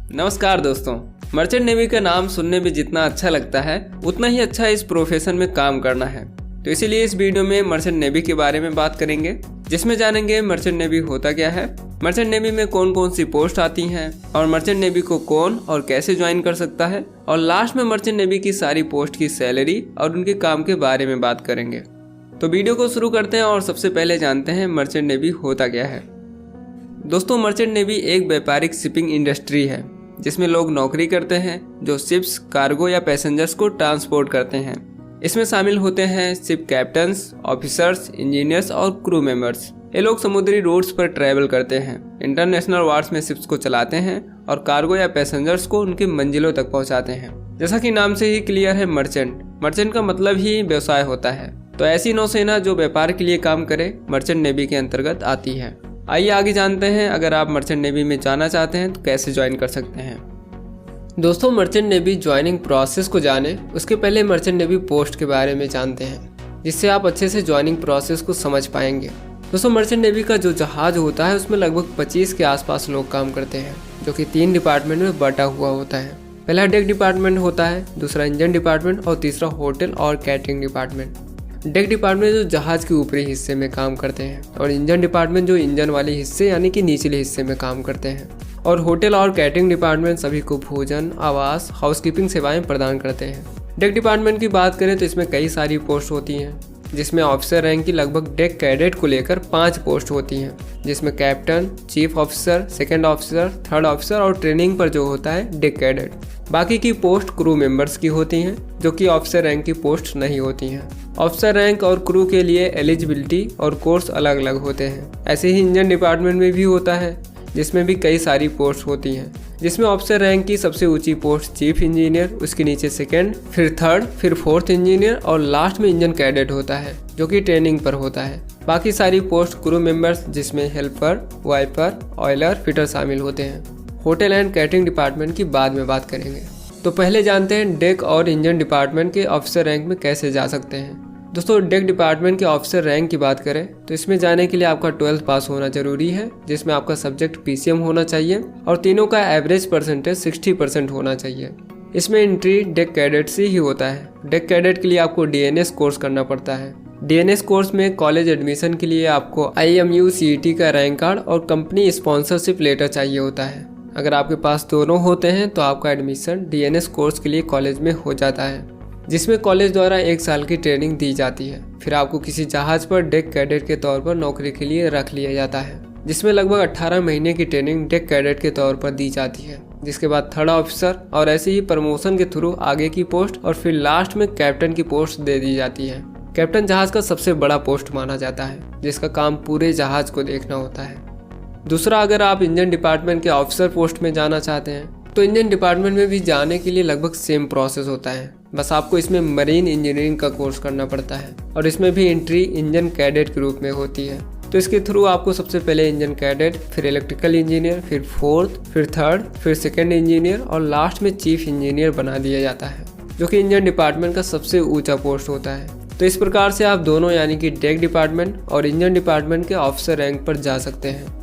नमस्कार दोस्तों। Merchant navy का नाम सुनने में जितना अच्छा लगता है उतना ही अच्छा इस प्रोफेशन में काम करना है। तो इसीलिए इस वीडियो में मर्चेंट नेवी के बारे में बात करेंगे, जिसमें जानेंगे मर्चेंट नेवी होता क्या है, मर्चेंट नेवी में कौन कौन सी पोस्ट आती हैं और मर्चेंट नेवी को कौन और कैसे ज्वाइन कर सकता है, और लास्ट में मर्चेंट नेवी की सारी पोस्ट की सैलरी और उनके काम के बारे में बात करेंगे। तो वीडियो को शुरू करते हैं और सबसे पहले जानते हैं मर्चेंट नेवी होता क्या है। दोस्तों, मर्चेंट नेवी एक व्यापारिक शिपिंग इंडस्ट्री है जिसमें लोग नौकरी करते हैं जो शिप्स, कार्गो या पैसेंजर्स को ट्रांसपोर्ट करते हैं। इसमें शामिल होते हैं शिप कैप्टन्स, ऑफिसर्स, इंजीनियर्स और क्रू मेंबर्स। ये लोग समुद्री रूट्स पर ट्रैवल करते हैं, इंटरनेशनल वार्स में शिप्स को चलाते हैं और कार्गो या पैसेंजर्स को उनके मंजिलों तक पहुंचाते हैं। जैसा कि नाम से ही क्लियर है, मर्चेंट का मतलब ही व्यवसाय होता है। तो ऐसी नौसेना जो व्यापार के लिए काम करे मर्चेंट नेवी के अंतर्गत आती है। आइए आगे जानते हैं, अगर आप मर्चेंट नेवी में जाना चाहते हैं तो कैसे ज्वाइन कर सकते हैं। दोस्तों, मर्चेंट नेवी ज्वाइनिंग प्रोसेस को जाने उसके पहले मर्चेंट नेवी पोस्ट के बारे में जानते हैं, जिससे आप अच्छे से ज्वाइनिंग प्रोसेस को समझ पाएंगे। दोस्तों, मर्चेंट नेवी का जो जहाज होता है उसमें लगभग 25 के आसपास लोग काम करते हैं, जो कि 3 डिपार्टमेंट में बटा हुआ होता है। पहला डेक डिपार्टमेंट होता है, दूसरा इंजन डिपार्टमेंट और तीसरा होटल और कैटरिंग डिपार्टमेंट। डेक डिपार्टमेंट जो जहाज के ऊपरी हिस्से में काम करते हैं, और इंजन डिपार्टमेंट जो इंजन वाले हिस्से यानी कि निचले हिस्से में काम करते हैं, और होटल और कैटरिंग डिपार्टमेंट सभी को भोजन, आवास, हाउसकीपिंग सेवाएं प्रदान करते हैं। डेक डिपार्टमेंट की बात करें तो इसमें कई सारी पोस्ट होती हैं, जिसमें ऑफिसर रैंक की लगभग डेक कैडेट को लेकर 5 पोस्ट होती हैं, जिसमें captain, chief officer, second officer, third officer और ट्रेनिंग पर जो होता है डेक कैडेट। बाकी की पोस्ट क्रू मेंबर्स की होती हैं, जो कि ऑफिसर रैंक की पोस्ट नहीं होती हैं। ऑफिसर रैंक और क्रू के लिए एलिजिबिलिटी और कोर्स अलग अलग होते हैं। ऐसे ही इंजन डिपार्टमेंट में भी होता है, जिसमें भी कई सारी पोस्ट होती हैं, जिसमें ऑफिसर रैंक की सबसे ऊंची पोस्ट चीफ इंजीनियर, उसके नीचे सेकंड, फिर थर्ड, फिर फोर्थ इंजीनियर और लास्ट में इंजन कैडेट होता है, जो कि ट्रेनिंग पर होता है। बाकी सारी पोस्ट क्रू मेंबर्स, जिसमें हेल्पर, वाइपर, ऑयलर, फिटर शामिल होते हैं। होटल एंड कैटरिंग डिपार्टमेंट की बाद में बात करेंगे। तो पहले जानते हैं डेक और इंजन डिपार्टमेंट के ऑफिसर रैंक में कैसे जा सकते हैं। दोस्तों, डेक डिपार्टमेंट के ऑफिसर रैंक की बात करें तो इसमें जाने के लिए आपका 12th पास होना जरूरी है, जिसमें आपका सब्जेक्ट PCM होना चाहिए और तीनों का एवरेज परसेंटेज 60% होना चाहिए। इसमें एंट्री डेक कैडेट से ही होता है। डेक कैडेट के लिए आपको DNS कोर्स करना पड़ता है। DNS कोर्स में कॉलेज एडमिशन के लिए आपको IMU CET का रैंक कार्ड और कंपनी स्पॉन्सरशिप लेटर चाहिए होता है। अगर आपके पास दोनों होते हैं तो आपका एडमिशन DNS कोर्स के लिए कॉलेज में हो जाता है, जिसमें कॉलेज द्वारा 1 साल की ट्रेनिंग दी जाती है। फिर आपको किसी जहाज पर डेक कैडेट के तौर पर नौकरी के लिए रख लिया जाता है, जिसमें लगभग 18 महीने की ट्रेनिंग डेक कैडेट के तौर पर दी जाती है। जिसके बाद थर्ड ऑफिसर और ऐसे ही प्रमोशन के थ्रू आगे की पोस्ट और फिर लास्ट में कैप्टन की पोस्ट दे दी जाती है। कैप्टन जहाज का सबसे बड़ा पोस्ट माना जाता है, जिसका काम पूरे जहाज को देखना होता है। दूसरा, अगर आप इंजन डिपार्टमेंट के ऑफिसर पोस्ट में जाना चाहते हैं तो इंजन डिपार्टमेंट में भी जाने के लिए लगभग सेम प्रोसेस होता है, बस आपको इसमें मरीन इंजीनियरिंग का कोर्स करना पड़ता है और इसमें भी एंट्री इंजन कैडेट के रूप में होती है। तो इसके थ्रू आपको सबसे पहले इंजन कैडेट, फिर इलेक्ट्रिकल इंजीनियर, फिर फोर्थ, फिर थर्ड, फिर सेकंड इंजीनियर और लास्ट में चीफ इंजीनियर बना दिया जाता है, जो कि इंजन डिपार्टमेंट का सबसे ऊंचा पोस्ट होता है। तो इस प्रकार से आप दोनों यानी कि डेक डिपार्टमेंट और इंजन डिपार्टमेंट के ऑफिसर रैंक पर जा सकते हैं।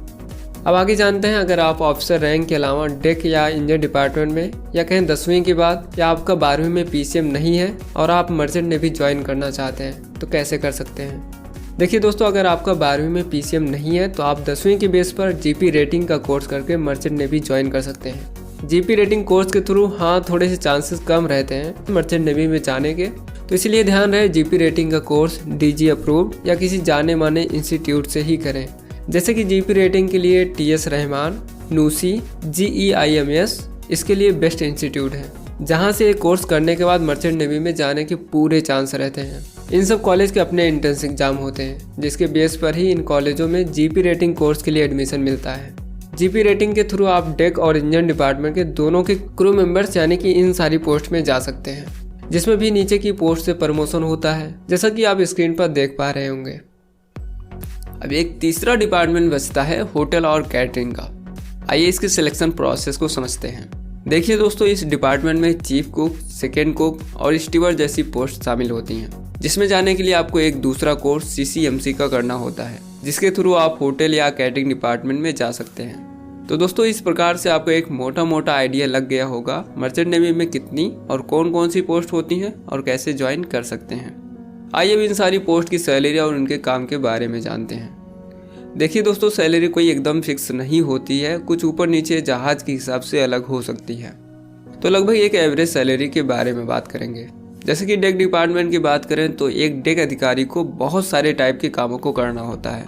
अब आगे जानते हैं, अगर आप ऑफिसर रैंक के अलावा डेक या इंजन डिपार्टमेंट में या कहें 10वीं के बाद या आपका 12वीं में PCM नहीं है और आप मर्चेंट नेवी ज्वाइन करना चाहते हैं तो कैसे कर सकते हैं। देखिए दोस्तों, अगर आपका 12वीं में PCM नहीं है तो आप 10वीं के बेस पर GP रेटिंग का कोर्स करके मर्चेंट नेवी ज्वाइन कर सकते हैं। GP रेटिंग कोर्स के थ्रू थोड़े से चांसेस कम रहते हैं मर्चेंट नेवी में जाने के, तो इसलिए ध्यान रहे GP रेटिंग का कोर्स DG अप्रूव्ड या किसी जाने माने इंस्टीट्यूट से ही करें। जैसे कि GP रेटिंग के लिए TS रहमान, नूसी, GEIMS इसके लिए बेस्ट इंस्टीट्यूट है, जहां से एक कोर्स करने के बाद मर्चेंट नेवी में जाने के पूरे चांस रहते हैं। इन सब कॉलेज के अपने एंट्रेंस एग्जाम होते हैं, जिसके बेस पर ही इन कॉलेजों में GP रेटिंग कोर्स के लिए एडमिशन मिलता है। GP रेटिंग के थ्रू आप डेक और इंजन डिपार्टमेंट के दोनों के क्रू मेंबर्स यानी कि इन सारी पोस्ट में जा सकते हैं, जिसमें भी नीचे की पोस्ट से प्रमोशन होता है, जैसा कि आप स्क्रीन पर देख पा रहे होंगे। अब एक तीसरा डिपार्टमेंट बचता है होटल और कैटरिंग का। आइए इसके सिलेक्शन प्रोसेस को समझते हैं। देखिए दोस्तों, इस डिपार्टमेंट में चीफ कुक, सेकेंड कुक और स्टीवर्ड जैसी पोस्ट शामिल होती हैं, जिसमें जाने के लिए आपको एक दूसरा कोर्स CCMC का करना होता है, जिसके थ्रू आप होटल या कैटरिंग डिपार्टमेंट में जा सकते हैं। तो दोस्तों इस प्रकार से आपको एक मोटा मोटा आइडिया लग गया होगा मर्चेंट नेवी में कितनी और कौन कौन सी पोस्ट होती हैं और कैसे ज्वाइन कर सकते हैं। आइए अब इन सारी पोस्ट की सैलरी और उनके काम के बारे में जानते हैं। देखिए दोस्तों, सैलरी कोई एकदम फिक्स नहीं होती है, कुछ ऊपर नीचे जहाज के हिसाब से अलग हो सकती है। तो लगभग एक एवरेज सैलरी के बारे में बात करेंगे। जैसे कि डेक डिपार्टमेंट की बात करें तो एक डेक अधिकारी को बहुत सारे टाइप के कामों को करना होता है,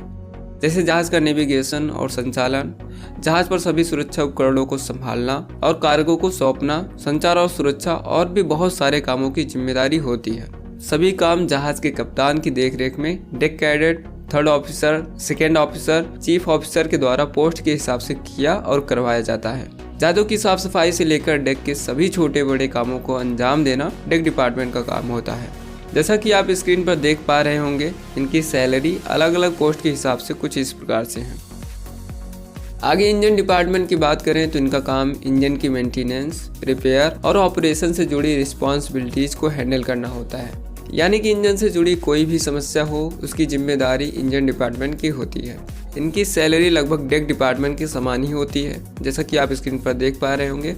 जैसे जहाज का नेविगेशन और संचालन, जहाज पर सभी सुरक्षा उपकरणों को संभालना और कार्गो को सौंपना, संचार और सुरक्षा और भी बहुत सारे कामों की जिम्मेदारी होती है। सभी काम जहाज के कप्तान की देखरेख में deck cadet, third officer, second officer, chief officer के द्वारा पोस्ट के हिसाब से किया और करवाया जाता है। जहाजों की साफ सफाई से लेकर डेक के सभी छोटे बड़े कामों को अंजाम देना डेक डिपार्टमेंट का काम होता है। जैसा कि आप स्क्रीन पर देख पा रहे होंगे, इनकी सैलरी अलग अलग पोस्ट के हिसाब से कुछ इस प्रकार से है। आगे इंजन डिपार्टमेंट की बात करें तो इनका काम इंजन की मेंटेनेंस, रिपेयर और ऑपरेशन से जुड़ी रिस्पॉन्सिबिलिटीज को हैंडल करना होता है। यानी कि इंजन से जुड़ी कोई भी समस्या हो उसकी जिम्मेदारी इंजन डिपार्टमेंट की होती है। इनकी सैलरी लगभग डेक डिपार्टमेंट के समान ही होती है, जैसा कि आप स्क्रीन पर देख पा रहे होंगे।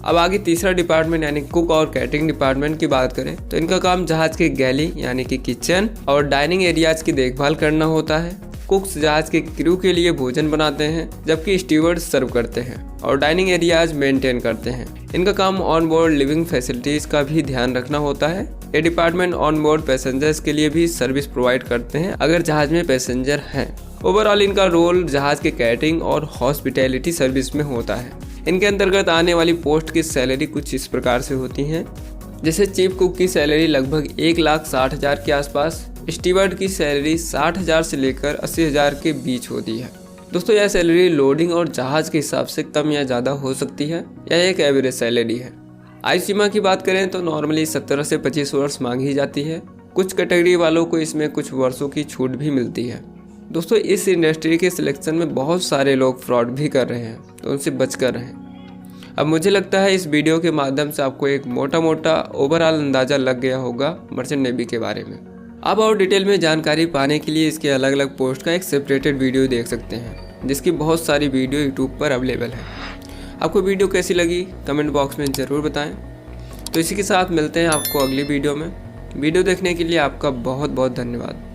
अब आगे तीसरा डिपार्टमेंट यानी कुक और कैटरिंग डिपार्टमेंट की बात करें तो इनका काम जहाज के गैली यानी कि किचन और डाइनिंग एरियाज की देखभाल करना होता है। कुक्स जहाज के क्रू के लिए भोजन बनाते हैं, जबकि स्टीवर्ड सर्व करते हैं और डाइनिंग एरियाज मेंटेन करते हैं। इनका काम ऑन बोर्ड लिविंग फैसिलिटीज का भी ध्यान रखना होता है। ये डिपार्टमेंट ऑन बोर्ड पैसेंजर्स के लिए भी सर्विस प्रोवाइड करते हैं अगर जहाज में पैसेंजर हैं। ओवरऑल इनका रोल जहाज के कैटरिंग और हॉस्पिटैलिटी सर्विस में होता है। इनके अंतर्गत आने वाली पोस्ट की सैलरी कुछ इस प्रकार से होती हैं। जैसे चीफ कुक की सैलरी लगभग 1,60,000 के आसपास, स्टीवर्ड की सैलरी 60,000 से लेकर 80,000 के बीच होती है। दोस्तों यह सैलरी लोडिंग और जहाज के हिसाब से कम या ज़्यादा हो सकती है। यह एक एवरेज सैलरी है। आयु सीमा की बात करें तो नॉर्मली 17 से 25 वर्ष मांगी जाती है। कुछ कैटेगरी वालों को इसमें कुछ वर्षों की छूट भी मिलती है। दोस्तों इस इंडस्ट्री के सिलेक्शन में बहुत सारे लोग फ्रॉड भी कर रहे हैं, तो उनसे बचकर रहें। अब मुझे लगता है इस वीडियो के माध्यम से आपको एक मोटा मोटा ओवरऑल अंदाज़ा लग गया होगा मर्चेंट नेवी के बारे में। अब और डिटेल में जानकारी पाने के लिए इसके अलग अलग पोस्ट का एक सेपरेटेड वीडियो देख सकते हैं, जिसकी बहुत सारी वीडियो यूट्यूब पर अवेलेबल है। आपको वीडियो कैसी लगी कमेंट बॉक्स में ज़रूर बताएं। तो इसी के साथ मिलते हैं आपको अगली वीडियो में। वीडियो देखने के लिए आपका बहुत बहुत धन्यवाद।